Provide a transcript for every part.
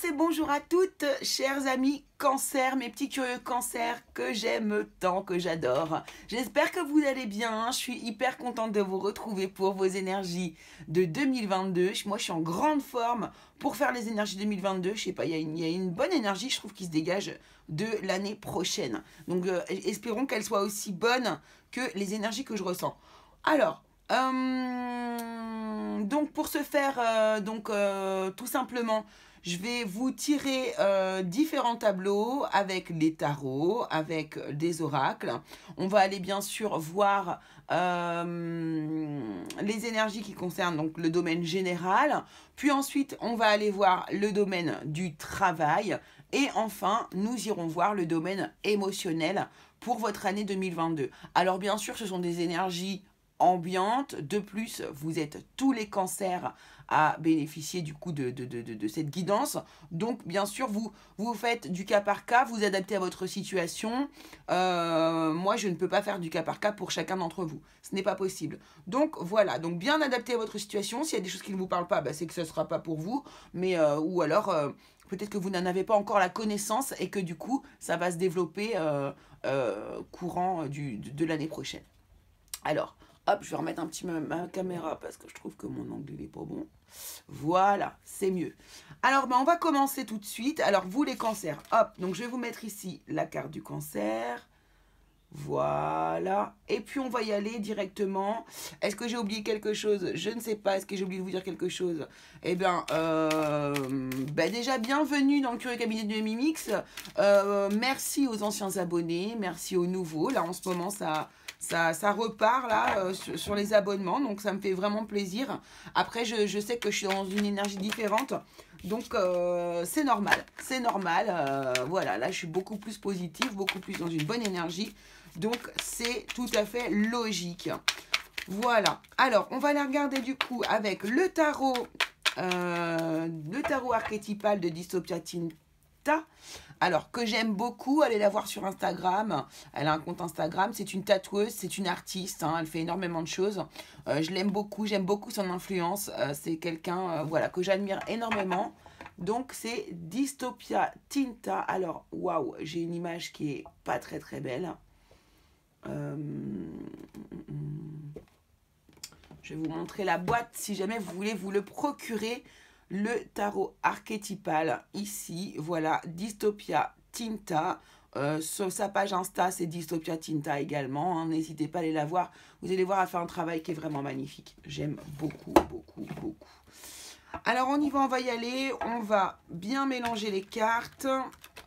et bonjour à toutes, chers amis Cancer, mes petits curieux cancers que j'aime tant, que j'adore. J'espère que vous allez bien, je suis hyper contente de vous retrouver pour vos énergies de 2022. Moi, je suis en grande forme pour faire les énergies 2022. Je sais pas, il y a une bonne énergie, je trouve, qui se dégage de l'année prochaine. Donc, espérons qu'elle soit aussi bonne que les énergies que je ressens. Alors, donc pour ce faire, tout simplement, je vais vous tirer différents tableaux avec les tarots, avec des oracles. On va aller bien sûr voir les énergies qui concernent donc le domaine général. Puis ensuite, on va aller voir le domaine du travail. Et enfin, nous irons voir le domaine émotionnel pour votre année 2022. Alors bien sûr, ce sont des énergies ambiante. De plus, vous êtes tous les cancers à bénéficier du coup de cette guidance. Donc, bien sûr, vous faites du cas par cas, vous adaptez à votre situation. Moi, je ne peux pas faire du cas par cas pour chacun d'entre vous. Ce n'est pas possible. Donc, voilà. Donc, bien adapté à votre situation. S'il y a des choses qui ne vous parlent pas, bah, c'est que ce ne sera pas pour vous. Mais, ou alors, peut-être que vous n'en avez pas encore la connaissance et que du coup, ça va se développer courant de l'année prochaine. Alors, hop, je vais remettre un petit peu ma caméra parce que je trouve que mon angle n'est pas bon. Voilà, c'est mieux. Alors, on va commencer tout de suite. Alors, vous les cancers, hop, donc je vais vous mettre ici la carte du cancer. Voilà. Et puis, on va y aller directement. Est-ce que j'ai oublié quelque chose? Je ne sais pas. Est-ce que j'ai oublié de vous dire quelque chose? Eh bien, déjà, bienvenue dans le Curieux Cabinet de Mimix. Merci aux anciens abonnés. Merci aux nouveaux. Là, en ce moment, ça repart là sur les abonnements, donc ça me fait vraiment plaisir. Après, je sais que je suis dans une énergie différente, donc c'est normal, voilà, là je suis beaucoup plus positive, beaucoup plus dans une bonne énergie, donc c'est tout à fait logique. Voilà, alors on va aller regarder du coup avec le tarot archétypal de Dystopia Tinta. Alors, que j'aime beaucoup, allez la voir sur Instagram. Elle a un compte Instagram. C'est une tatoueuse, c'est une artiste. Hein, elle fait énormément de choses. Je l'aime beaucoup, j'aime beaucoup son influence. C'est quelqu'un voilà, que j'admire énormément. Donc, c'est Dystopia Tinta. Alors, waouh, j'ai une image qui est pas très très belle. Je vais vous montrer la boîte si jamais vous voulez vous le procurer. Le tarot archétypal, ici, voilà, Dystopia Tinta. Sur sa page Insta, c'est Dystopia Tinta également. Hein, n'hésitez pas à aller la voir. Vous allez voir, elle fait un travail qui est vraiment magnifique. J'aime beaucoup, beaucoup, beaucoup. Alors, on va y aller. On va bien mélanger les cartes.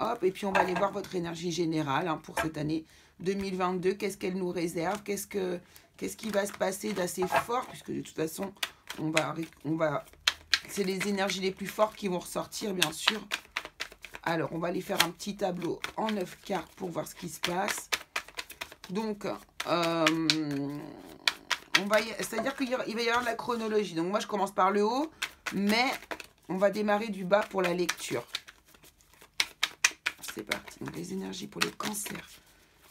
Hop, et puis on va aller voir votre énergie générale hein, pour cette année 2022. Qu'est-ce qu'elle nous réserve? Qu'est-ce qui va se passer d'assez fort? Puisque de toute façon, on va c'est les énergies les plus fortes qui vont ressortir, bien sûr. Alors, on va aller faire un petit tableau en 9 cartes pour voir ce qui se passe. Donc, c'est-à-dire qu'il va y avoir de la chronologie. Donc, moi, je commence par le haut, mais on va démarrer du bas pour la lecture. C'est parti. Donc, les énergies pour les cancers.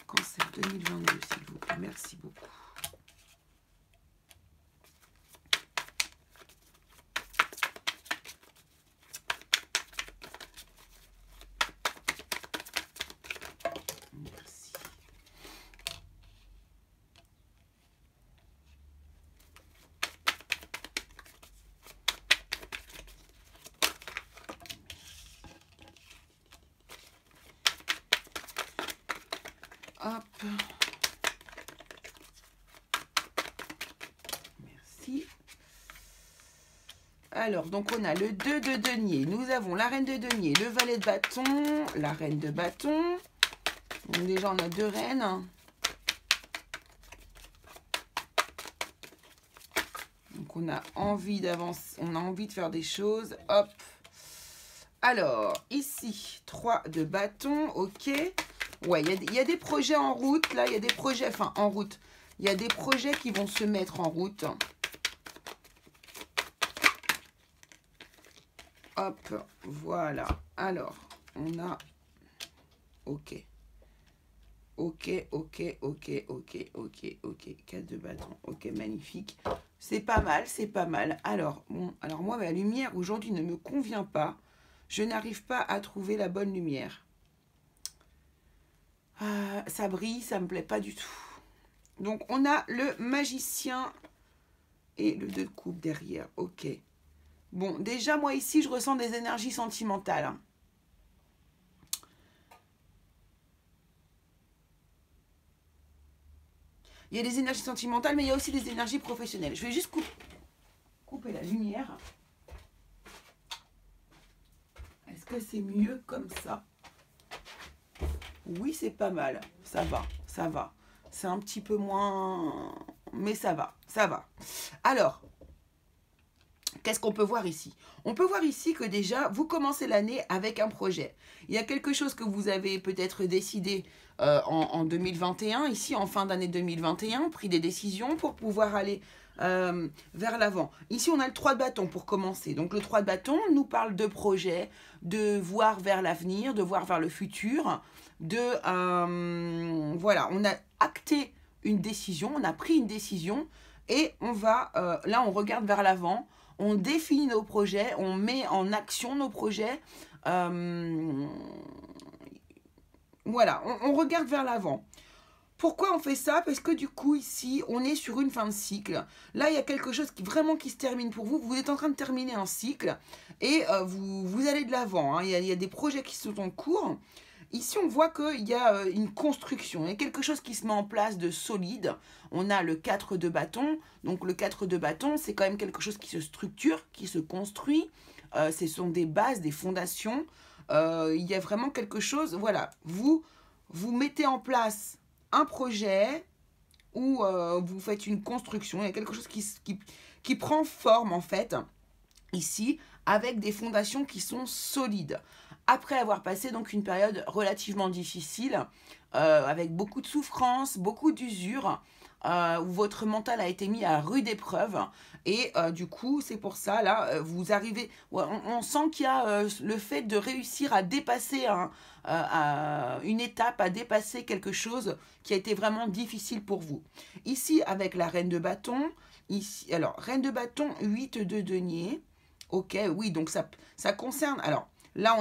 Cancer 2022, s'il vous plaît. Merci beaucoup. Hop. Merci. Alors, donc on a le 2 de denier. Nous avons la reine de denier, le valet de bâton, la reine de bâton. Donc déjà, on a 2 reines. Donc on a envie d'avancer, on a envie de faire des choses. Hop. Alors, ici, 3 de bâton, ok. Ouais, il y a des projets en route, là, il y a des projets, enfin, en route. Il y a des projets qui vont se mettre en route. Hop, voilà. Alors, on a... Ok. Ok. 4 de bâton. Ok, magnifique. C'est pas mal, c'est pas mal. Alors, bon, alors moi, ma lumière, aujourd'hui, ne me convient pas. Je n'arrive pas à trouver la bonne lumière. Ça brille, ça me plaît pas du tout. Donc, on a le magicien et le 2 de coupe derrière. Ok. Bon, déjà, moi, ici, je ressens des énergies sentimentales. Hein. Il y a des énergies sentimentales, mais il y a aussi des énergies professionnelles. Je vais juste couper la lumière. Est-ce que c'est mieux comme ça? Oui, c'est pas mal. Ça va, ça va. C'est un petit peu moins... Mais ça va, ça va. Alors, qu'est-ce qu'on peut voir ici? On peut voir ici que déjà, vous commencez l'année avec un projet. Il y a quelque chose que vous avez peut-être décidé en 2021, ici en fin d'année 2021, pris des décisions pour pouvoir aller vers l'avant. Ici, on a le 3 de bâton pour commencer. Donc, le 3 de bâton nous parle de projet, de voir vers l'avenir, de voir vers le futur, voilà, on a acté une décision, on a pris une décision et on va, là, on regarde vers l'avant. On définit nos projets, on met en action nos projets. Voilà, on regarde vers l'avant. Pourquoi on fait ça? Parce que du coup, ici, on est sur une fin de cycle. Là, il y a quelque chose qui vraiment qui se termine pour vous. Vous êtes en train de terminer un cycle et vous allez de l'avant. Hein. Il y a des projets qui sont en cours. Ici, on voit qu'il y a une construction, il y a quelque chose qui se met en place de solide. On a le 4 de bâton. Donc, le 4 de bâton, c'est quand même quelque chose qui se structure, qui se construit. Ce sont des bases, des fondations. Il y a vraiment quelque chose, voilà. Vous mettez en place un projet où vous faites une construction. Il y a quelque chose qui prend forme, en fait, ici, avec des fondations qui sont solides. Après avoir passé donc une période relativement difficile, avec beaucoup de souffrance, beaucoup d'usure, où votre mental a été mis à rude épreuve, et du coup, c'est pour ça, là, vous arrivez, on sent qu'il y a le fait de réussir à dépasser une étape, à dépasser quelque chose qui a été vraiment difficile pour vous. Ici, avec la reine de bâton, ici, alors, reine de bâton, 8 de denier, ok, oui, donc ça concerne, alors, là,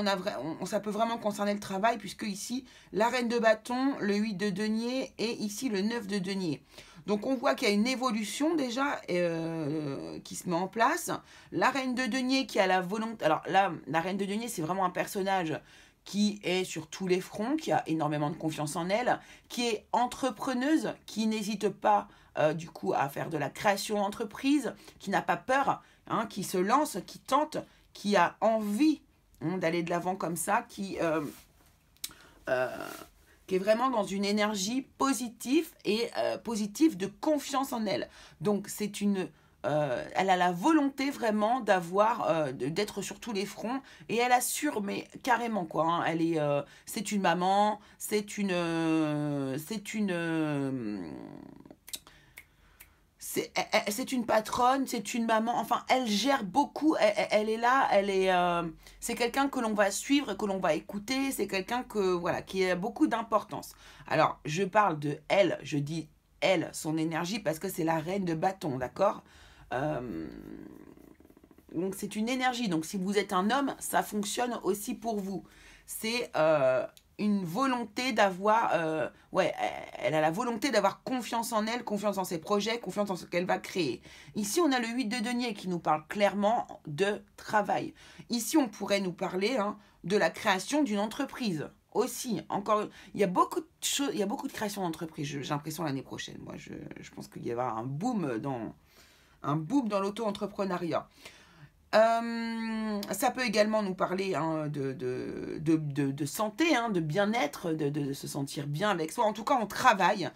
ça peut vraiment concerner le travail, puisque ici, la reine de bâton, le 8 de denier et ici le 9 de denier. Donc, on voit qu'il y a une évolution déjà qui se met en place. La reine de denier qui a la volonté... Alors là, la reine de denier, c'est vraiment un personnage qui est sur tous les fronts, qui a énormément de confiance en elle, qui est entrepreneuse, qui n'hésite pas du coup à faire de la création d'entreprise, qui n'a pas peur, hein, qui se lance, qui tente, qui a envie d'aller de l'avant comme ça, qui est vraiment dans une énergie positive et positive de confiance en elle. Donc c'est elle a la volonté vraiment d'être sur tous les fronts et elle assure mais carrément quoi. Hein, c'est une maman, c'est une patronne, c'est une maman, enfin, elle gère beaucoup, elle est là, c'est quelqu'un que l'on va suivre, que l'on va écouter, c'est quelqu'un voilà, qui a beaucoup d'importance. Alors, je parle de elle, je dis elle, son énergie, parce que c'est la reine de bâton, d'accord? Donc, c'est une énergie, donc si vous êtes un homme, ça fonctionne aussi pour vous. C'est une volonté d'avoir... elle a la volonté d'avoir confiance en elle, confiance en ses projets, confiance en ce qu'elle va créer. Ici, on a le 8 de denier qui nous parle clairement de travail. Ici, on pourrait nous parler de la création d'une entreprise. Aussi, encore, il y a beaucoup de choses, il y a beaucoup de création d'entreprises, j'ai l'impression l'année prochaine. Moi, je pense qu'il y aura un boom dans l'auto-entrepreneuriat. Ça peut également nous parler de santé, de bien-être, de se sentir bien avec soi. En tout cas, on travaille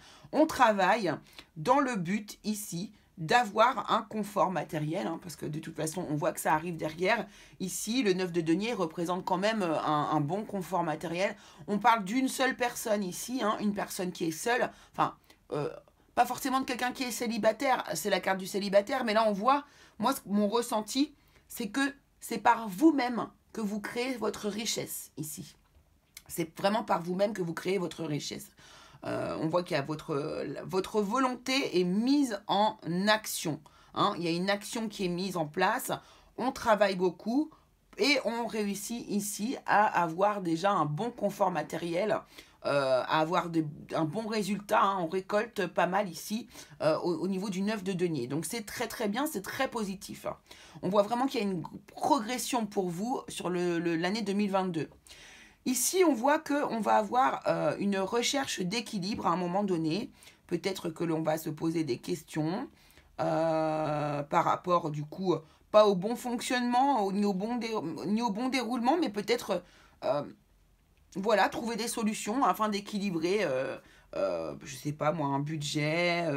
dans le but ici d'avoir un confort matériel, parce que de toute façon, on voit que ça arrive derrière. Ici, le 9 de denier représente quand même un bon confort matériel. On parle d'une seule personne ici, une personne qui est seule, enfin, pas forcément de quelqu'un qui est célibataire, c'est la carte du célibataire, mais là, on voit, moi, mon ressenti, c'est que c'est par vous-même que vous créez votre richesse ici. C'est vraiment par vous-même que vous créez votre richesse. On voit qu'il y a votre volonté est mise en action. Il y a une action qui est mise en place. On travaille beaucoup. Et on réussit ici à avoir déjà un bon confort matériel, à avoir un bon résultat. Hein. On récolte pas mal ici au niveau du 9 de denier. Donc c'est très très bien, c'est très positif. Hein. On voit vraiment qu'il y a une progression pour vous sur l'année 2022. Ici, on voit qu'on va avoir une recherche d'équilibre à un moment donné. Peut-être que l'on va se poser des questions par rapport, du coup, pas au bon fonctionnement, ni au bon déroulement, mais peut-être, voilà, trouver des solutions afin d'équilibrer, je sais pas moi, un budget.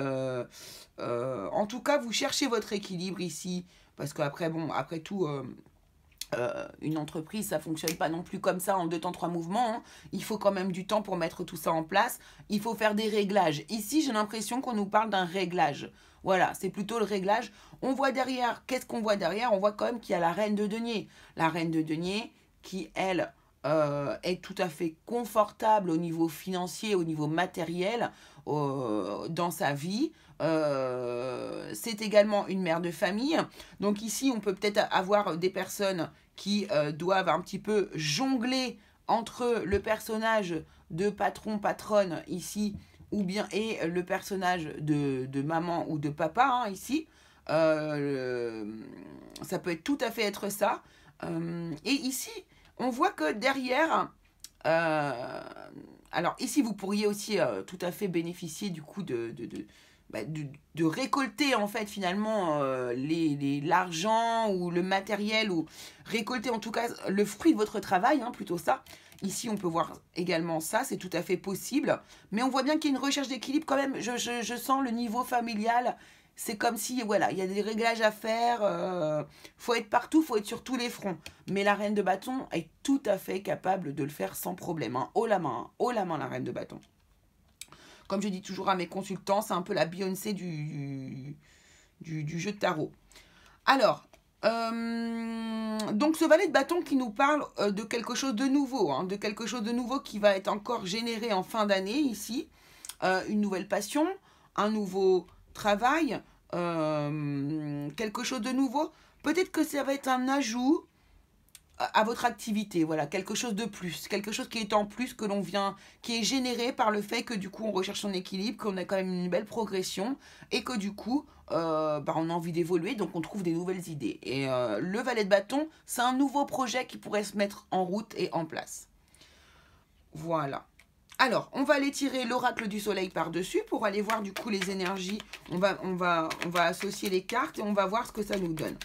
En tout cas, vous cherchez votre équilibre ici, parce qu'après, bon, après tout... une entreprise, ça fonctionne pas non plus comme ça en 2 temps 3 mouvements. Hein. Il faut quand même du temps pour mettre tout ça en place. Il faut faire des réglages. Ici, j'ai l'impression qu'on nous parle d'un réglage. Voilà, c'est plutôt le réglage. On voit derrière, qu'est-ce qu'on voit derrière? On voit quand même qu'il y a la reine de denier. La reine de denier qui, elle, est tout à fait confortable au niveau financier, au niveau matériel dans sa vie. C'est également une mère de famille. Donc ici, on peut peut-être avoir des personnes qui doivent un petit peu jongler entre le personnage de patron, patronne ici, ou bien et le personnage de maman ou de papa hein, ici. Ça peut tout à fait être ça. Et ici, on voit que derrière, alors ici vous pourriez aussi tout à fait bénéficier du coup de récolter en fait finalement l'argent ou le matériel ou récolter en tout cas le fruit de votre travail, hein, plutôt ça. Ici on peut voir également ça, c'est tout à fait possible. Mais on voit bien qu'il y a une recherche d'équilibre quand même, je sens le niveau familial. C'est comme si, voilà, il y a des réglages à faire, faut être partout, faut être sur tous les fronts. Mais la reine de bâton est tout à fait capable de le faire sans problème. Hein. Haut la main, la reine de bâton. Comme je dis toujours à mes consultants, c'est un peu la Beyoncé du jeu de tarot. Alors, donc ce valet de bâton qui nous parle de quelque chose de nouveau, hein, de quelque chose de nouveau qui va être encore généré en fin d'année ici. Une nouvelle passion, un nouveau travail, quelque chose de nouveau. Peut-être que ça va être un ajout à votre activité, voilà, quelque chose de plus, quelque chose qui est en plus que l'on vient, qui est généré par le fait que du coup on recherche son équilibre, qu'on a quand même une belle progression et que du coup on a envie d'évoluer, donc on trouve des nouvelles idées. Et le valet de bâton, c'est un nouveau projet qui pourrait se mettre en route et en place. Voilà. Alors, on va aller tirer l'oracle du soleil par-dessus pour aller voir du coup les énergies. On va associer les cartes et on va voir ce que ça nous donne.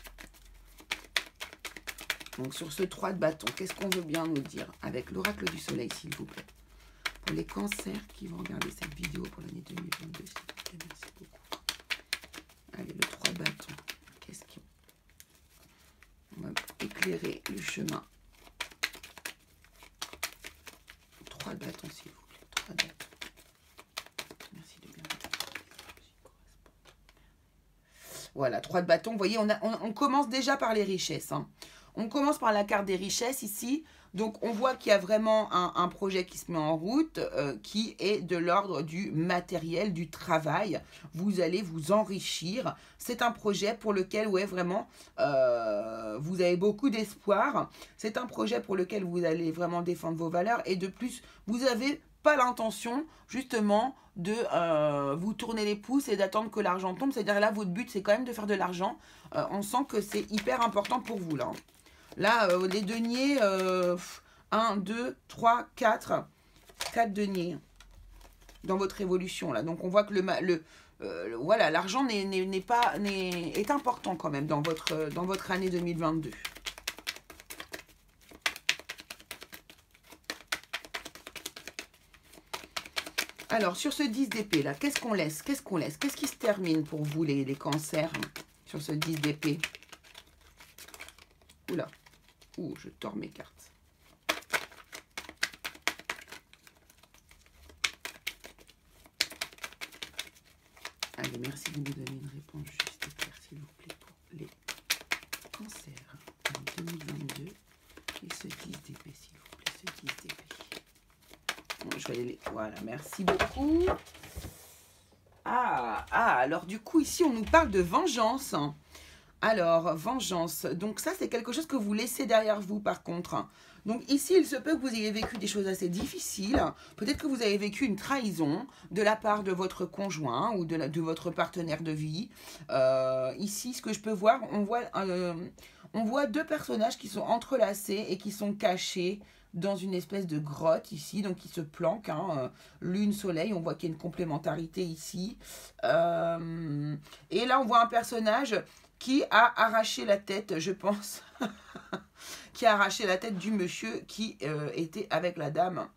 Donc sur ce 3 de bâton, qu'est-ce qu'on veut bien nous dire avec l'oracle du soleil, s'il vous plaît? Pour les cancers qui vont regarder cette vidéo pour l'année 2022, s'il vous plaît, merci beaucoup. Allez, le 3 de bâton, qu'est-ce qu'on... On va éclairer le chemin. 3 de bâton, s'il vous plaît, 3 de bâton. Merci de bien voilà, 3 de bâton. Vous voyez, on commence déjà par les richesses. Hein. On commence par la carte des richesses ici. Donc, on voit qu'il y a vraiment un projet qui se met en route, qui est de l'ordre du matériel, du travail. Vous allez vous enrichir. C'est un projet pour lequel, ouais, vraiment, vous avez beaucoup d'espoir. C'est un projet pour lequel vous allez vraiment défendre vos valeurs. Et de plus, vous n'avez pas l'intention, justement, de vous tourner les pouces et d'attendre que l'argent tombe. C'est-à-dire là, votre but, c'est quand même de faire de l'argent. On sent que c'est hyper important pour vous, là. Là, les deniers, 1, 2, 3, 4. 4 deniers dans votre évolution, là. Donc, on voit que voilà, l'argent est important quand même dans votre année 2022. Alors, sur ce 10 d'épée, là, qu'est-ce qu'on laisse? Qu'est-ce qu'on laisse? Qu'est-ce qui se termine pour vous, les cancers, sur ce 10 d'épée? Oula. Ouh, je tords mes cartes. Allez, merci de nous donner une réponse juste et claire, s'il vous plaît, pour les cancers en 2022. Et ce 10 d'épée, s'il vous plaît, ce 10 d'épée. Bon, je vais aller... Voilà, merci beaucoup. Alors du coup, ici, on nous parle de vengeance. Alors, vengeance. Donc ça, c'est quelque chose que vous laissez derrière vous, par contre. Donc ici, il se peut que vous ayez vécu des choses assez difficiles. Peut-être que vous avez vécu une trahison de la part de votre conjoint ou de votre partenaire de vie. Ici, ce que je peux voir, on voit deux personnages qui sont entrelacés et qui sont cachés dans une espèce de grotte ici, donc qui se planquent, hein, lune, soleil, on voit qu'il y a une complémentarité ici. Et là, on voit un personnage qui a arraché la tête, je pense, qui a arraché la tête du monsieur qui était avec la dame,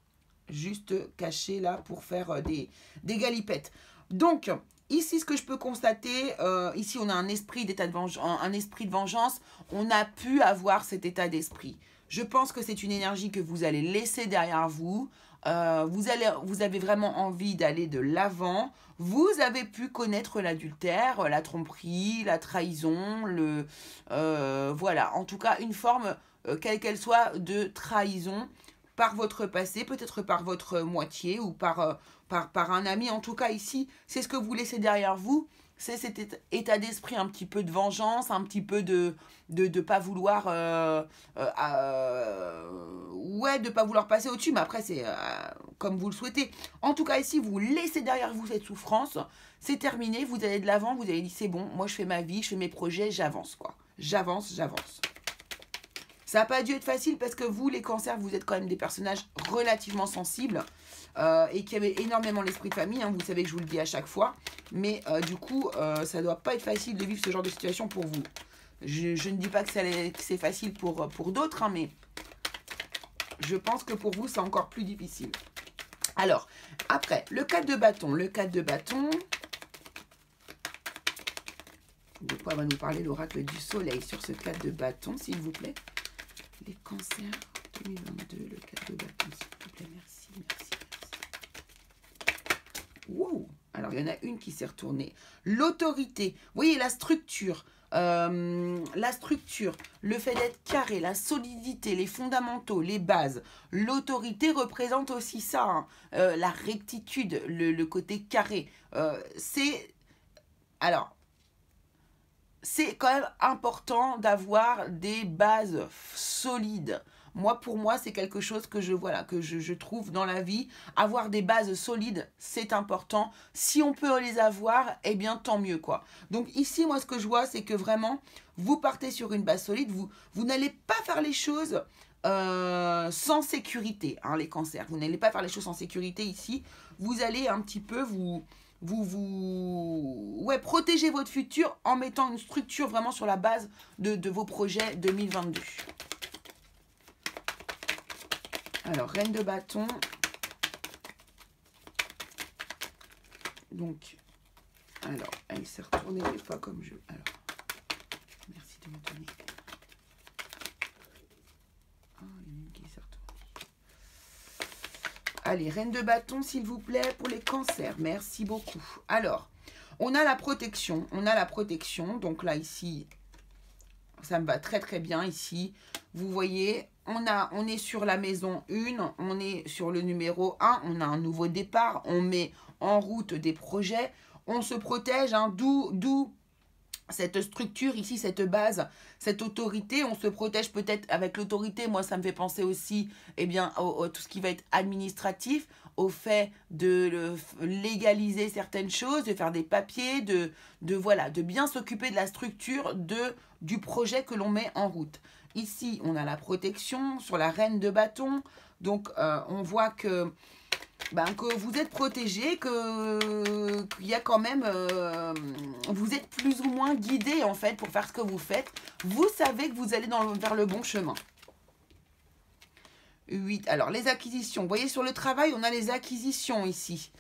juste caché là pour faire des galipettes. Donc, ici, ce que je peux constater, ici, on a un esprit d'état de vengeance, un esprit de vengeance. On a pu avoir cet état d'esprit. Je pense que c'est une énergie que vous allez laisser derrière vous. Vous avez vraiment envie d'aller de l'avant. Vous avez pu connaître l'adultère, la tromperie, la trahison, voilà, en tout cas une forme, quelle qu'elle soit, de trahison par votre passé, peut-être par votre moitié ou par un ami. En tout cas ici, c'est ce que vous laissez derrière vous. C'est cet état d'esprit un petit peu de vengeance, un petit peu de pas vouloir ouais, de pas vouloir passer au-dessus, mais après c'est comme vous le souhaitez. En tout cas ici, vous laissez derrière vous cette souffrance, c'est terminé, vous allez de l'avant, vous avez dit c'est bon, moi je fais ma vie, je fais mes projets, j'avance quoi. J'avance. Ça n'a pas dû être facile parce que vous, les cancers, vous êtes quand même des personnages relativement sensibles et qui avaient énormément l'esprit de famille. Hein, vous savez que je vous le dis à chaque fois. Mais du coup, ça ne doit pas être facile de vivre ce genre de situation pour vous. Je ne dis pas que c'est facile pour d'autres, hein, mais je pense que pour vous, c'est encore plus difficile. Alors, après, le 4 de bâton. Le 4 de bâton. De quoi va nous parler l'oracle du soleil sur ce 4 de bâton, s'il vous plaît? Les cancers 2022, le 4 de bâton, s'il vous plaît, merci. Wow. Alors, il y en a une qui s'est retournée. L'autorité, vous voyez, la structure, le fait d'être carré, la solidité, les fondamentaux, les bases. L'autorité représente aussi ça, hein. La rectitude, le côté carré. C'est quand même important d'avoir des bases solides. Pour moi, c'est quelque chose que je trouve dans la vie. Avoir des bases solides, c'est important. Si on peut les avoir, eh bien, tant mieux, quoi. Donc ici, moi, ce que je vois, c'est que vraiment, vous partez sur une base solide. Vous n'allez pas faire les choses sans sécurité, hein, les cancers. Vous n'allez pas faire les choses sans sécurité ici. Vous allez un petit peu protéger votre futur en mettant une structure vraiment sur la base de vos projets 2022. Alors, reine de bâton. Donc, alors, elle s'est retournée des fois comme je... Alors, merci de me donner. Ah, il y en a une qui s'est retournée. Allez, reine de bâton, s'il vous plaît, pour les cancers. Merci beaucoup. Alors, on a la protection. Donc là, ici, ça me va très, très bien ici. Vous voyez, on est sur la maison 1. On est sur le numéro 1. On a un nouveau départ. On met en route des projets. On se protège, hein, d'où cette structure ici, cette base, cette autorité. On se protège peut-être avec l'autorité. Moi, ça me fait penser aussi, eh bien, tout ce qui va être administratif, au fait de légaliser certaines choses, de faire des papiers, de bien s'occuper de la structure du projet que l'on met en route. Ici, on a la protection sur la reine de bâton. Donc, on voit que vous êtes protégé, qu'il y a quand même... vous êtes plus ou moins guidé, en fait, pour faire ce que vous faites. Vous savez que vous allez vers le bon chemin. 8. Alors, les acquisitions. Vous voyez, sur le travail, on a les acquisitions ici.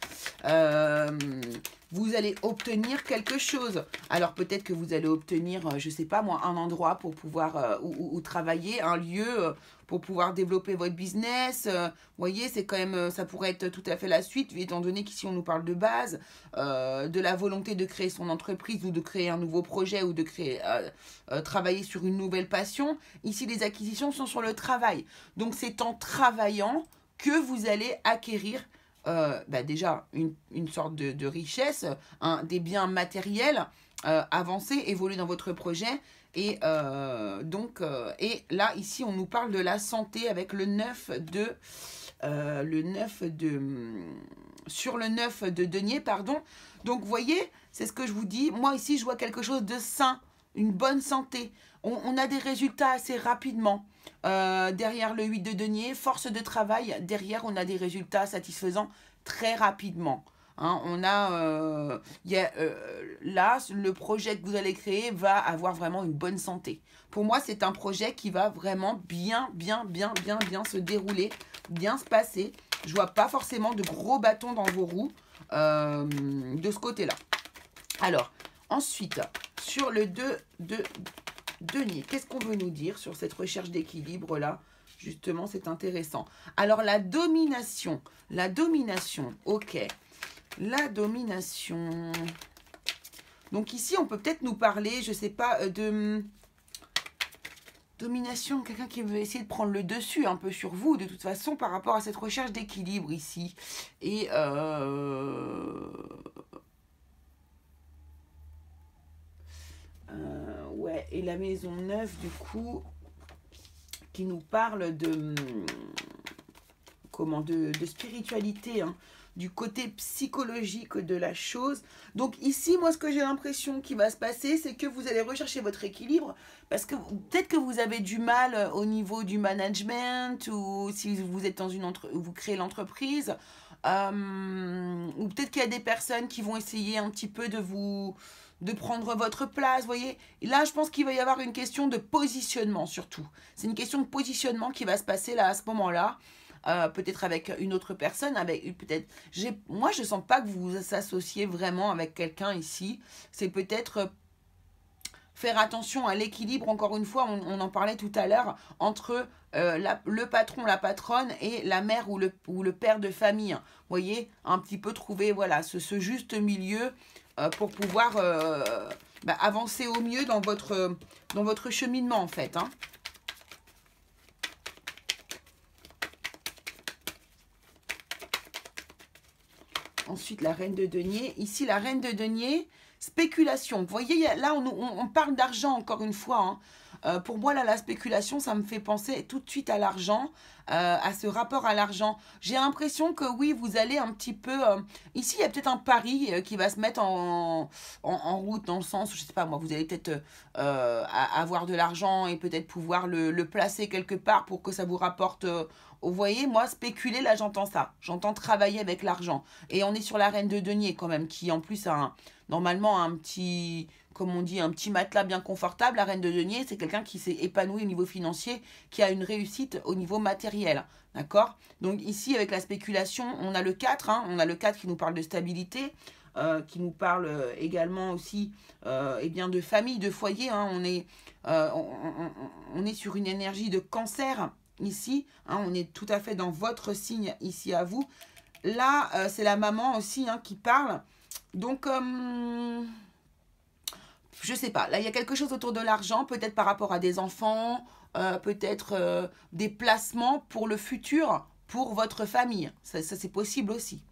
Vous allez obtenir quelque chose. Alors, peut-être que vous allez obtenir, je ne sais pas moi, un endroit pour pouvoir où travailler, un lieu pour pouvoir développer votre business. Vous voyez, c'est quand même, ça pourrait être tout à fait la suite, étant donné qu'ici, on nous parle de base, de la volonté de créer son entreprise ou de créer un nouveau projet ou de créer, travailler sur une nouvelle passion. Ici, les acquisitions sont sur le travail. Donc, c'est en travaillant que vous allez acquérir déjà une sorte de richesse, des biens matériels, avancer, évoluer dans votre projet. Et et là, ici, on nous parle de la santé avec le 9 de... sur le 9 de denier, pardon. Donc, vous voyez, c'est ce que je vous dis. Moi, ici, je vois quelque chose de sain, une bonne santé. On a des résultats assez rapidement. Derrière le 8 de denier, force de travail, derrière, on a des résultats satisfaisants très rapidement. Hein, là, le projet que vous allez créer va avoir vraiment une bonne santé. Pour moi, c'est un projet qui va vraiment bien se dérouler, bien se passer. Je vois pas forcément de gros bâtons dans vos roues de ce côté-là. Alors, ensuite, sur le 2 de denier, qu'est-ce qu'on veut nous dire sur cette recherche d'équilibre-là? Justement, c'est intéressant. Alors, la domination, ok. La domination. Donc ici, on peut peut-être nous parler, je sais pas, de domination, quelqu'un qui veut essayer de prendre le dessus un peu sur vous, de toute façon, par rapport à cette recherche d'équilibre ici. Et ouais, et la maison 9, du coup, qui nous parle de spiritualité, hein, du côté psychologique de la chose. Donc ici, moi, ce que j'ai l'impression qui va se passer, c'est que vous allez rechercher votre équilibre, parce que peut-être que vous avez du mal au niveau du management, ou si vous êtes dans vous créez l'entreprise, ou peut-être qu'il y a des personnes qui vont essayer un petit peu de prendre votre place, vous voyez. Et là, je pense qu'il va y avoir une question de positionnement, surtout. C'est une question de positionnement qui va se passer là, à ce moment-là. Peut-être avec une autre personne, moi je sens pas que vous vous associez vraiment avec quelqu'un ici. C'est peut-être faire attention à l'équilibre, encore une fois, on en parlait tout à l'heure, entre le patron, la patronne et la mère ou le père de famille. Vous voyez, un petit peu trouver voilà, ce juste milieu pour pouvoir avancer au mieux dans votre cheminement en fait. Hein. Ensuite, la reine de denier. Ici, la reine de denier, spéculation. Vous voyez, là, on parle d'argent, encore une fois. Hein. Pour moi, là, la spéculation, ça me fait penser tout de suite à l'argent, à ce rapport à l'argent. J'ai l'impression que, oui, vous allez un petit peu... ici, il y a peut-être un pari qui va se mettre en route, dans le sens où, je ne sais pas, moi, vous allez peut-être avoir de l'argent et peut-être pouvoir le placer quelque part pour que ça vous rapporte... vous voyez, moi, spéculer, là, j'entends ça. J'entends travailler avec l'argent. Et on est sur la reine de denier, quand même, qui, en plus, a normalement un petit, comme on dit, un petit matelas bien confortable. La reine de denier, c'est quelqu'un qui s'est épanoui au niveau financier, qui a une réussite au niveau matériel. D'accord? Donc, ici, avec la spéculation, on a le 4. Hein, on a le 4 qui nous parle de stabilité, qui nous parle également aussi bien de famille, de foyer. Hein, on est sur une énergie de cancer. Ici, hein, on est tout à fait dans votre signe ici à vous. Là, c'est la maman aussi hein, qui parle. Donc, je sais pas. Là, il y a quelque chose autour de l'argent, peut-être par rapport à des enfants, peut-être des placements pour le futur, pour votre famille. Ça c'est possible aussi.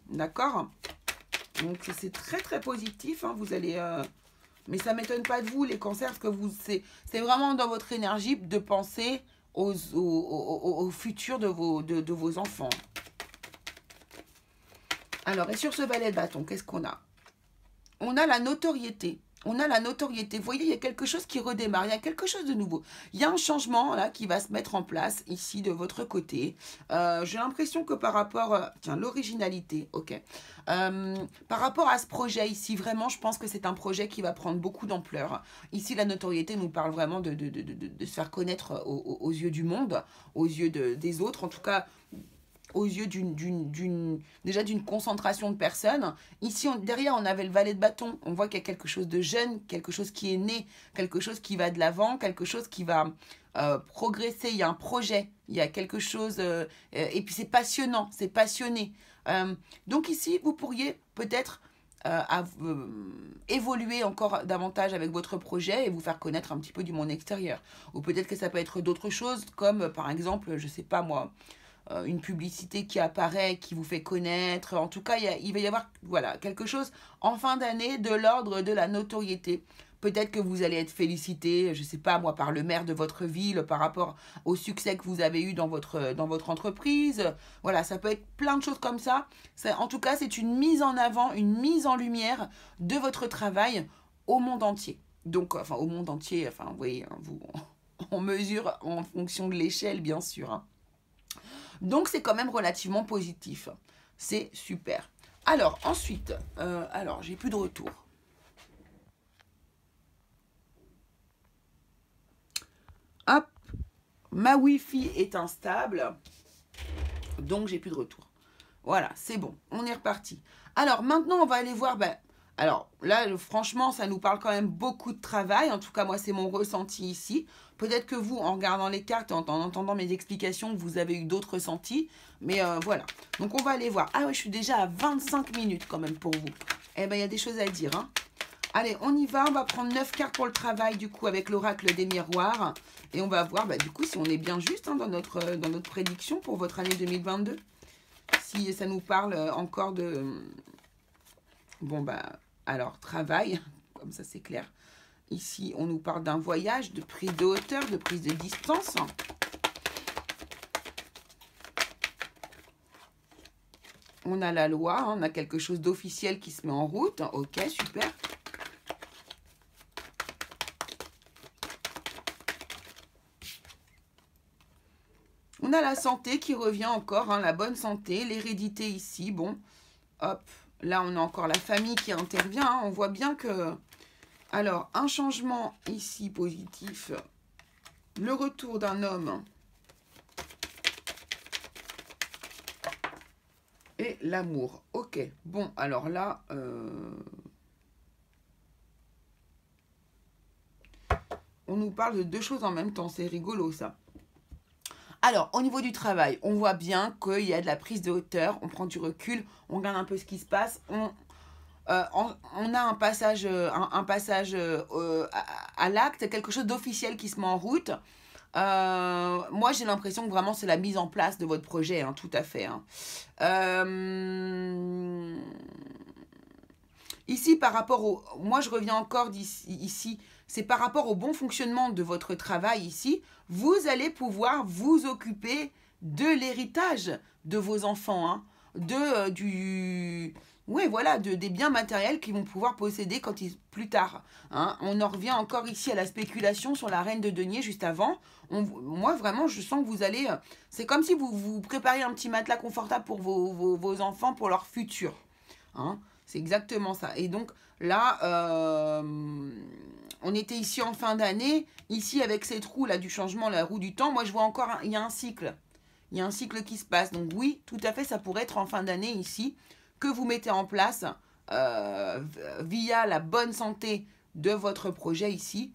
D'accord? Donc, c'est très, très positif. Hein, vous allez... mais ça ne m'étonne pas de vous, les cancers, parce que c'est vraiment dans votre énergie de penser... au futur de vos enfants. Alors, et sur ce valet de bâton, qu'est-ce qu'on a? On a la notoriété. On a la notoriété. Vous voyez, il y a quelque chose qui redémarre. Il y a quelque chose de nouveau. Il y a un changement là qui va se mettre en place ici de votre côté. J'ai l'impression que par rapport... tiens, l'originalité, ok. Par rapport à ce projet ici, vraiment, je pense que c'est un projet qui va prendre beaucoup d'ampleur. Ici, la notoriété nous parle vraiment de se faire connaître aux yeux du monde, aux yeux des autres. En tout cas... aux yeux déjà d'une concentration de personnes. Ici, derrière, on avait le valet de bâton. On voit qu'il y a quelque chose de jeune, quelque chose qui est né, quelque chose qui va de l'avant, quelque chose qui va progresser. Il y a un projet, il y a quelque chose... et puis, c'est passionnant, c'est passionné. Donc ici, vous pourriez peut-être évoluer encore davantage avec votre projet et vous faire connaître un petit peu du monde extérieur. Ou peut-être que ça peut être d'autres choses, comme par exemple, je sais pas moi... une publicité qui apparaît, qui vous fait connaître. En tout cas, il va y avoir voilà, quelque chose en fin d'année de l'ordre de la notoriété. Peut-être que vous allez être félicité, je ne sais pas moi, par le maire de votre ville par rapport au succès que vous avez eu dans votre entreprise. Voilà, ça peut être plein de choses comme ça. En tout cas, c'est une mise en avant, une mise en lumière de votre travail au monde entier. Donc, enfin, au monde entier, enfin, vous voyez, hein, on mesure en fonction de l'échelle, bien sûr. Hein. Donc, c'est quand même relativement positif. C'est super. Alors, ensuite, j'ai plus de retour. Hop, ma Wi-Fi est instable, donc j'ai plus de retour. Voilà, c'est bon, on est reparti. Alors maintenant, on va aller voir... alors là, franchement, ça nous parle quand même beaucoup de travail. En tout cas, moi, c'est mon ressenti ici. Peut-être que vous, en regardant les cartes, en entendant mes explications, vous avez eu d'autres ressentis. Mais voilà. Donc, on va aller voir. Ah ouais, je suis déjà à 25 minutes quand même pour vous. Eh bien, il y a des choses à dire. Hein. Allez, on y va. On va prendre 9 cartes pour le travail, du coup, avec l'oracle des miroirs. Et on va voir, du coup, si on est bien juste hein, dans notre prédiction pour votre année 2022. Si ça nous parle encore de... Bon, alors, travail, comme ça, c'est clair. Ici, on nous parle d'un voyage, de prise de hauteur, de prise de distance. On a la loi, hein, on a quelque chose d'officiel qui se met en route. Ok, super. On a la santé qui revient encore, hein, la bonne santé, l'hérédité ici. Bon, hop, là, on a encore la famille qui intervient. Hein, on voit bien que... Alors, un changement ici positif. Le retour d'un homme. Et l'amour. Ok. Bon, alors là... on nous parle de deux choses en même temps. C'est rigolo, ça. Alors, au niveau du travail, on voit bien qu'il y a de la prise de hauteur. On prend du recul. On regarde un peu ce qui se passe. On a un passage, à l'acte, quelque chose d'officiel qui se met en route. Moi, j'ai l'impression que vraiment, c'est la mise en place de votre projet, hein, tout à fait. Hein. Ici, par rapport au... Moi, je reviens encore ici. C'est par rapport au bon fonctionnement de votre travail ici. Vous allez pouvoir vous occuper de l'héritage de vos enfants. Hein, oui, voilà, des biens matériels qu'ils vont pouvoir posséder plus tard. Hein. On en revient encore ici à la spéculation sur la reine de denier juste avant. Moi, vraiment, je sens que vous allez... c'est comme si vous prépariez un petit matelas confortable pour vos enfants, pour leur futur. Hein. C'est exactement ça. Et donc, là, on était ici en fin d'année. Ici, avec cette roue là du changement, la roue du temps, moi, je vois encore... il y a un cycle. Il y a un cycle qui se passe. Donc, oui, tout à fait, ça pourrait être en fin d'année ici que vous mettez en place via la bonne santé de votre projet ici,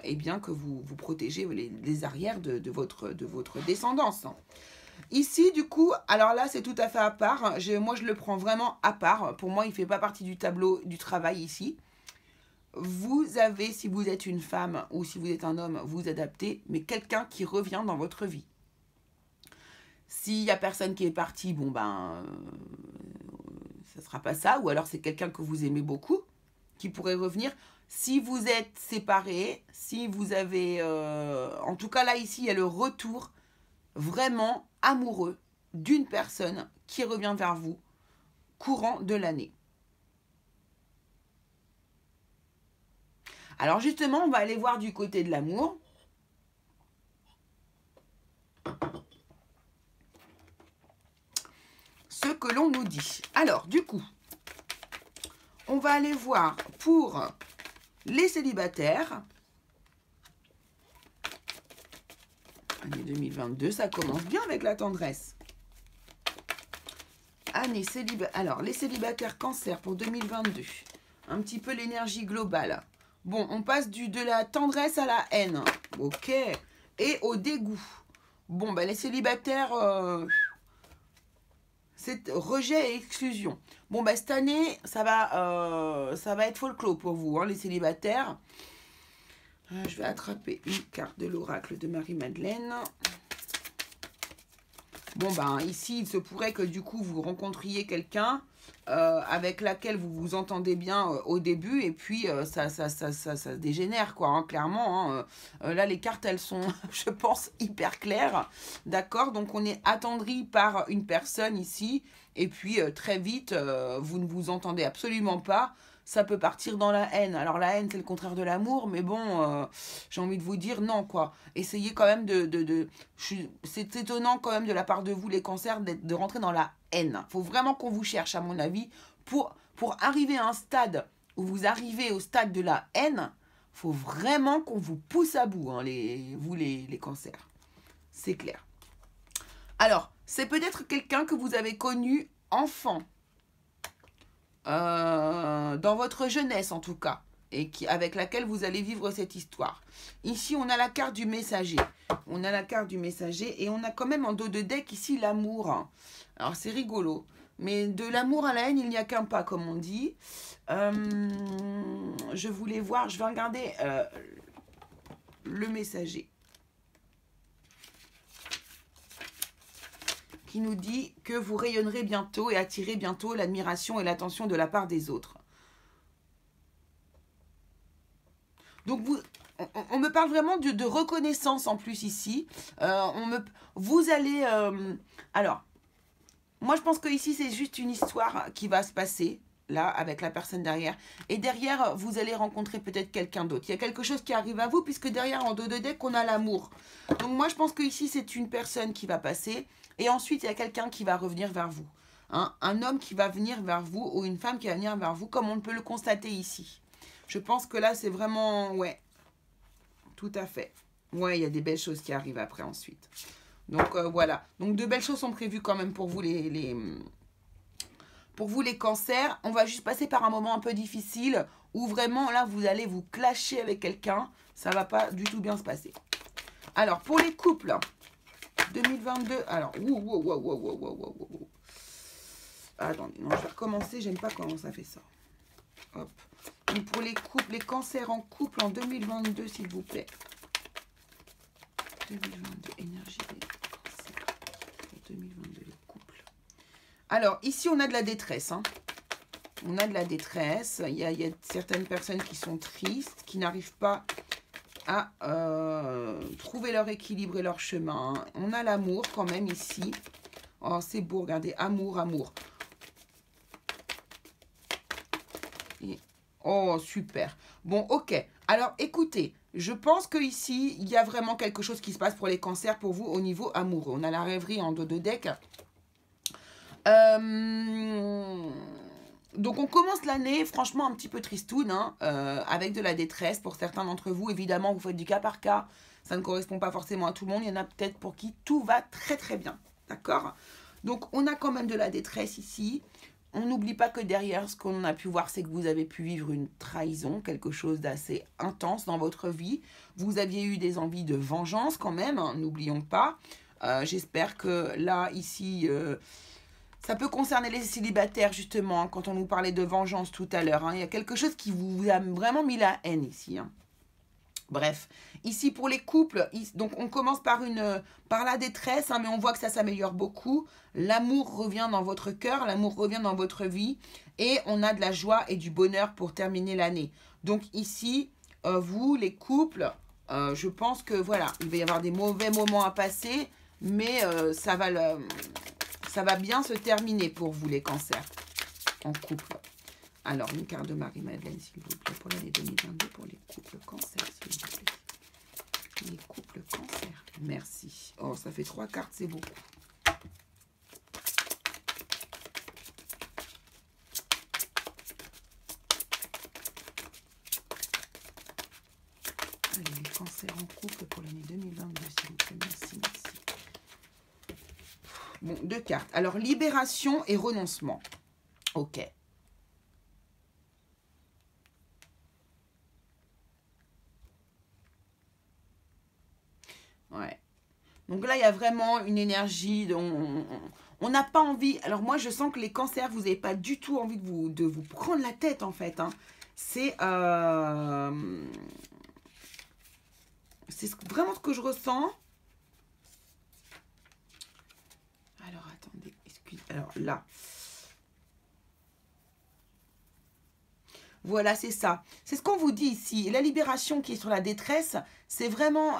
et bien que vous protégez les arrières de votre descendance. Ici, du coup, alors là, c'est tout à fait à part. Moi, je le prends vraiment à part. Pour moi, il ne fait pas partie du tableau du travail ici. Vous avez, si vous êtes une femme ou si vous êtes un homme, vous adaptez, mais quelqu'un qui revient dans votre vie. S'il n'y a personne qui est parti, bon ça ne sera pas ça. Ou alors c'est quelqu'un que vous aimez beaucoup, qui pourrait revenir. Si vous êtes séparés, si vous avez... en tout cas, là, ici, il y a le retour vraiment amoureux d'une personne qui revient vers vous courant de l'année. Alors justement, on va aller voir du côté de l'amour. Ce que l'on nous dit. Alors, du coup, on va aller voir pour les célibataires. Année 2022, ça commence bien avec la tendresse. Année célibataire. Alors, les célibataires cancer pour 2022. Un petit peu l'énergie globale. Bon, on passe de la tendresse à la haine. Ok. Et au dégoût. Bon, les célibataires... c'est rejet et exclusion. Bon, cette année, ça va être folklore pour vous, hein, les célibataires. Je vais attraper une carte de l'oracle de Marie-Madeleine. Bon, ben, ici, il se pourrait que du coup, vous rencontriez quelqu'un avec laquelle vous vous entendez bien au début, et puis ça se dégénère, quoi, hein, clairement. Hein. Là, les cartes, elles sont, je pense, hyper claires, d'accord? Donc, on est attendri par une personne ici, et puis très vite, vous ne vous entendez absolument pas. Ça peut partir dans la haine. Alors la haine, c'est le contraire de l'amour, mais bon, j'ai envie de vous dire non, quoi. Essayez quand même c'est étonnant quand même de la part de vous, les cancers, de rentrer dans la haine. Il faut vraiment qu'on vous cherche, à mon avis, pour arriver à un stade où vous arrivez au stade de la haine. Il faut vraiment qu'on vous pousse à bout, hein, les cancers. C'est clair. Alors, c'est peut-être quelqu'un que vous avez connu enfant. Dans votre jeunesse en tout cas, et avec laquelle vous allez vivre cette histoire. Ici, on a la carte du messager. On a la carte du messager et on a quand même en dos de deck ici l'amour. Alors, c'est rigolo. Mais de l'amour à la haine, il n'y a qu'un pas, comme on dit. Je voulais voir, je vais regarder le messager. Qui nous dit que vous rayonnerez bientôt et attirez bientôt l'admiration et l'attention de la part des autres. Donc, on me parle vraiment de reconnaissance en plus ici. Vous allez... alors, moi je pense que ici c'est juste une histoire qui va se passer, là, avec la personne derrière. Et derrière, vous allez rencontrer peut-être quelqu'un d'autre. Il y a quelque chose qui arrive à vous, puisque derrière, en dos de deck, on a l'amour. Donc moi, je pense que ici c'est une personne qui va passer. Et ensuite, il y a quelqu'un qui va revenir vers vous. Hein, un homme qui va venir vers vous ou une femme qui va venir vers vous, comme on peut le constater ici. Je pense que là, c'est vraiment... Ouais, tout à fait. Ouais, il y a des belles choses qui arrivent après ensuite. Donc, voilà. Donc, de belles choses sont prévues quand même pour vous, pour vous, les cancers. On va juste passer par un moment un peu difficile où vraiment, là, vous allez vous clasher avec quelqu'un. Ça ne va pas du tout bien se passer. Alors, pour les couples... 2022, alors, attendez, non, je vais recommencer, j'aime pas comment ça fait ça. Hop. Donc pour les couples, les cancers en couple en 2022, s'il vous plaît. 2022, énergie des cancers. Pour 2022, les couples. Alors, ici, on a de la détresse. Hein. On a de la détresse. Il y a certaines personnes qui sont tristes, qui n'arrivent pas à trouver leur équilibre et leur chemin. On a l'amour quand même ici. Oh, c'est beau, regardez, amour, amour. Et, oh, super. Bon, ok. Alors, écoutez, je pense que ici il y a vraiment quelque chose qui se passe pour les cancers, pour vous, au niveau amoureux. On a la rêverie en dos de deck. Donc on commence l'année franchement un petit peu tristoune, hein, avec de la détresse pour certains d'entre vous. Évidemment, vous faites du cas par cas, ça ne correspond pas forcément à tout le monde. Il y en a peut-être pour qui tout va très très bien, d'accord? Donc on a quand même de la détresse ici. On n'oublie pas que derrière, ce qu'on a pu voir, c'est que vous avez pu vivre une trahison, quelque chose d'assez intense dans votre vie. Vous aviez eu des envies de vengeance quand même, hein, n'oublions pas. J'espère que là, ici... ça peut concerner les célibataires, justement, hein, quand on nous parlait de vengeance tout à l'heure. Hein. Il y a quelque chose qui vous a vraiment mis la haine ici. Hein. Bref, ici pour les couples, donc on commence par la détresse, hein, mais on voit que ça s'améliore beaucoup. L'amour revient dans votre cœur, l'amour revient dans votre vie. Et on a de la joie et du bonheur pour terminer l'année. Donc ici, vous, les couples, je pense que voilà, il va y avoir des mauvais moments à passer, mais ça va bien se terminer pour vous, les cancers, en couple. Alors, une carte de Marie-Madeleine, s'il vous plaît, pour l'année 2022, pour les couples cancers, s'il vous plaît. Les couples cancers. Merci. Oh, ça fait 3 cartes, c'est beaucoup. Allez, les cancers en couple pour l'année 2022, s'il vous plaît. Merci, merci. Bon, 2 cartes. Alors, libération et renoncement. Ok. Ouais. Donc là, il y a vraiment une énergie. On n'a pas envie. Alors moi, je sens que les cancers, vous n'avez pas du tout envie de vous prendre la tête, en fait. Hein. C'est vraiment ce que je ressens. Alors là. Voilà, c'est ça. C'est ce qu'on vous dit ici. La libération qui est sur la détresse, c'est vraiment...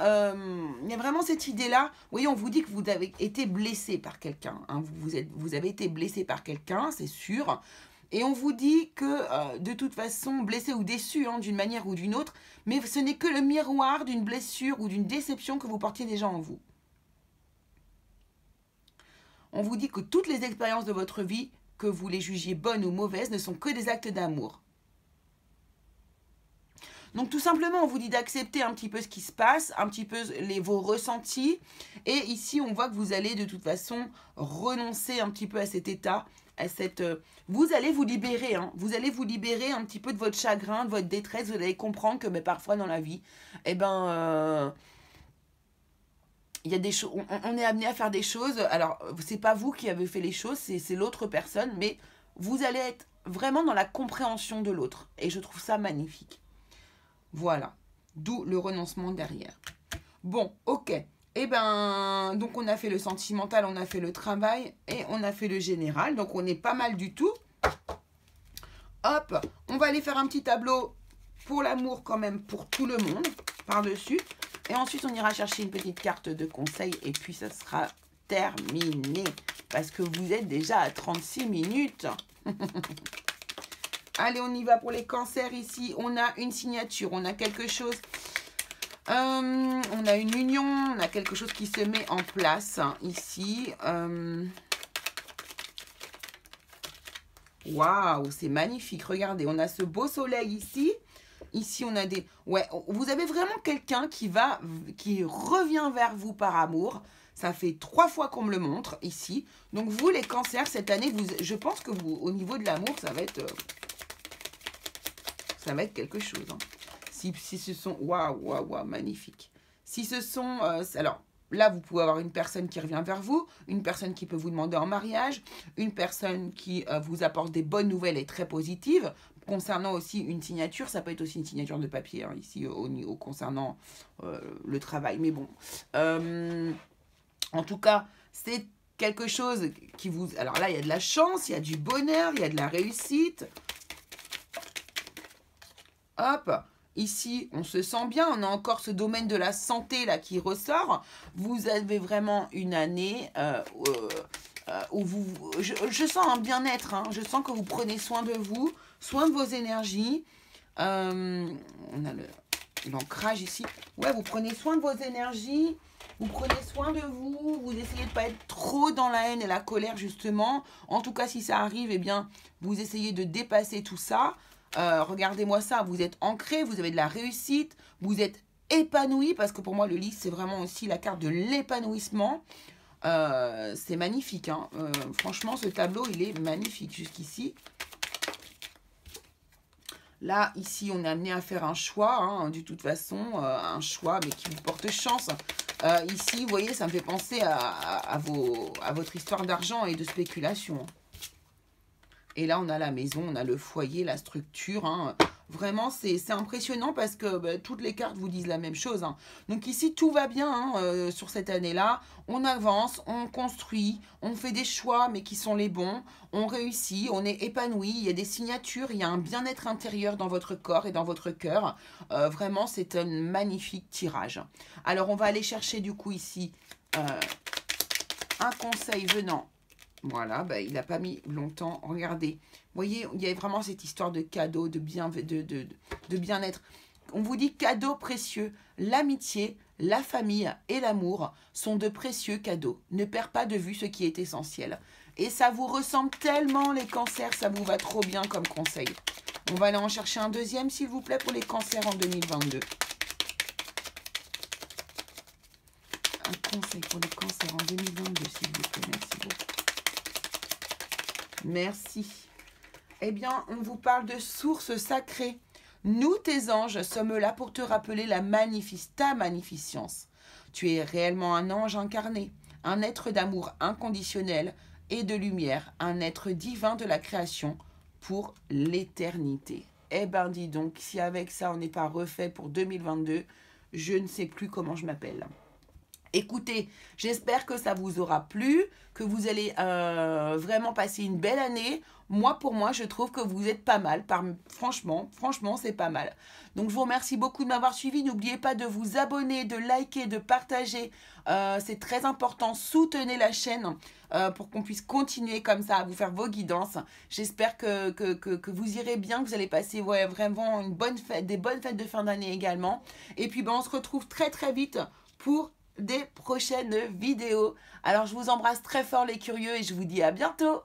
il y a vraiment cette idée-là. Vous voyez, on vous dit que vous avez été blessé par quelqu'un. Hein. Vous avez été blessé par quelqu'un, c'est sûr. Et on vous dit que, de toute façon, blessé ou déçu, hein, d'une manière ou d'une autre, mais ce n'est que le miroir d'une blessure ou d'une déception que vous portiez déjà en vous. On vous dit que toutes les expériences de votre vie, que vous les jugiez bonnes ou mauvaises, ne sont que des actes d'amour. Donc tout simplement, on vous dit d'accepter un petit peu ce qui se passe, un petit peu vos ressentis. Et ici, on voit que vous allez de toute façon renoncer un petit peu à cet état, à cette... vous allez vous libérer, hein, vous allez vous libérer un petit peu de votre chagrin, de votre détresse. Vous allez comprendre que parfois dans la vie, eh ben... il y a des choses, on est amené à faire des choses. Alors, c'est pas vous qui avez fait les choses, c'est l'autre personne, mais vous allez être vraiment dans la compréhension de l'autre. Et je trouve ça magnifique. Voilà, d'où le renoncement derrière. Bon, ok. Eh ben, donc on a fait le sentimental, on a fait le travail et on a fait le général. Donc on est pas mal du tout. Hop, on va aller faire un petit tableau pour l'amour quand même, pour tout le monde, par-dessus. Et ensuite, on ira chercher une petite carte de conseil et puis ça sera terminé. Parce que vous êtes déjà à 36 minutes. Allez, on y va pour les cancers ici. On a une signature, on a quelque chose. On a une union, on a quelque chose qui se met en place ici. Waouh, c'est magnifique. Regardez, on a ce beau soleil ici. Ici, on a des... Ouais, vous avez vraiment quelqu'un qui revient vers vous par amour. Ça fait 3 fois qu'on me le montre ici. Donc, vous, les cancers, cette année, je pense que vous, au niveau de l'amour, ça va être quelque chose. Hein. Si ce sont... Waouh, waouh, waouh, magnifique. Si ce sont... alors, là, vous pouvez avoir une personne qui revient vers vous, une personne qui peut vous demander en mariage, une personne qui vous apporte des bonnes nouvelles et très positives. Concernant aussi une signature, ça peut être aussi une signature de papier, hein, ici, concernant le travail. Mais bon, en tout cas, c'est quelque chose qui vous... Alors là, il y a de la chance, il y a du bonheur, il y a de la réussite. Hop, ici, on se sent bien. On a encore ce domaine de la santé là qui ressort. Vous avez vraiment une année où je sens un bien-être. Hein. Je sens que vous prenez soin de vous, soin de vos énergies. On a l'ancrage ici. Ouais, vous prenez soin de vos énergies. Vous prenez soin de vous. Vous essayez de ne pas être trop dans la haine et la colère, justement. En tout cas, si ça arrive, eh bien, vous essayez de dépasser tout ça. Regardez-moi ça, vous êtes ancré, vous avez de la réussite, vous êtes épanoui, parce que pour moi, le lys, c'est vraiment aussi la carte de l'épanouissement. C'est magnifique. Hein. Franchement, ce tableau, il est magnifique jusqu'ici. Là, ici, on est amené à faire un choix, hein, de toute façon, un choix, mais qui vous porte chance. Ici, vous voyez, ça me fait penser à votre histoire d'argent et de spéculation. Et là, on a la maison, on a le foyer, la structure. Hein. Vraiment, c'est impressionnant parce que toutes les cartes vous disent la même chose. Hein. Donc ici, tout va bien hein, sur cette année-là. On avance, on construit, on fait des choix, mais qui sont les bons. On réussit, on est épanoui. Il y a des signatures, il y a un bien-être intérieur dans votre corps et dans votre cœur. Vraiment, c'est un magnifique tirage. Alors, on va aller chercher du coup ici un conseil venant. Voilà, bah, il n'a pas mis longtemps. Regardez, vous voyez, il y a vraiment cette histoire de cadeau, de bien-être. On vous dit cadeaux précieux. L'amitié, la famille et l'amour sont de précieux cadeaux. Ne perds pas de vue ce qui est essentiel. Et ça vous ressemble tellement, les cancers, ça vous va trop bien comme conseil. On va aller en chercher un deuxième, s'il vous plaît, pour les cancers en 2022. Un conseil pour les cancers en 2022, s'il vous plaît. Merci beaucoup. Merci. Eh bien, on vous parle de sources sacrées. Nous, tes anges, sommes là pour te rappeler ta magnificence. Tu es réellement un ange incarné, un être d'amour inconditionnel et de lumière, un être divin de la création pour l'éternité. Eh ben, dis donc, si avec ça, on n'est pas refait pour 2022, je ne sais plus comment je m'appelle. Écoutez, j'espère que ça vous aura plu, que vous allez vraiment passer une belle année. Moi, pour moi, je trouve que vous êtes pas mal. Franchement, c'est pas mal. Donc, je vous remercie beaucoup de m'avoir suivi. N'oubliez pas de vous abonner, de liker, de partager. C'est très important. Soutenez la chaîne pour qu'on puisse continuer comme ça à vous faire vos guidances. J'espère que vous irez bien, que vous allez passer vraiment une bonne fête, des bonnes fêtes de fin d'année également. Et puis, on se retrouve très très vite pour des prochaines vidéos. Alors, je vous embrasse très fort les curieux et je vous dis à bientôt.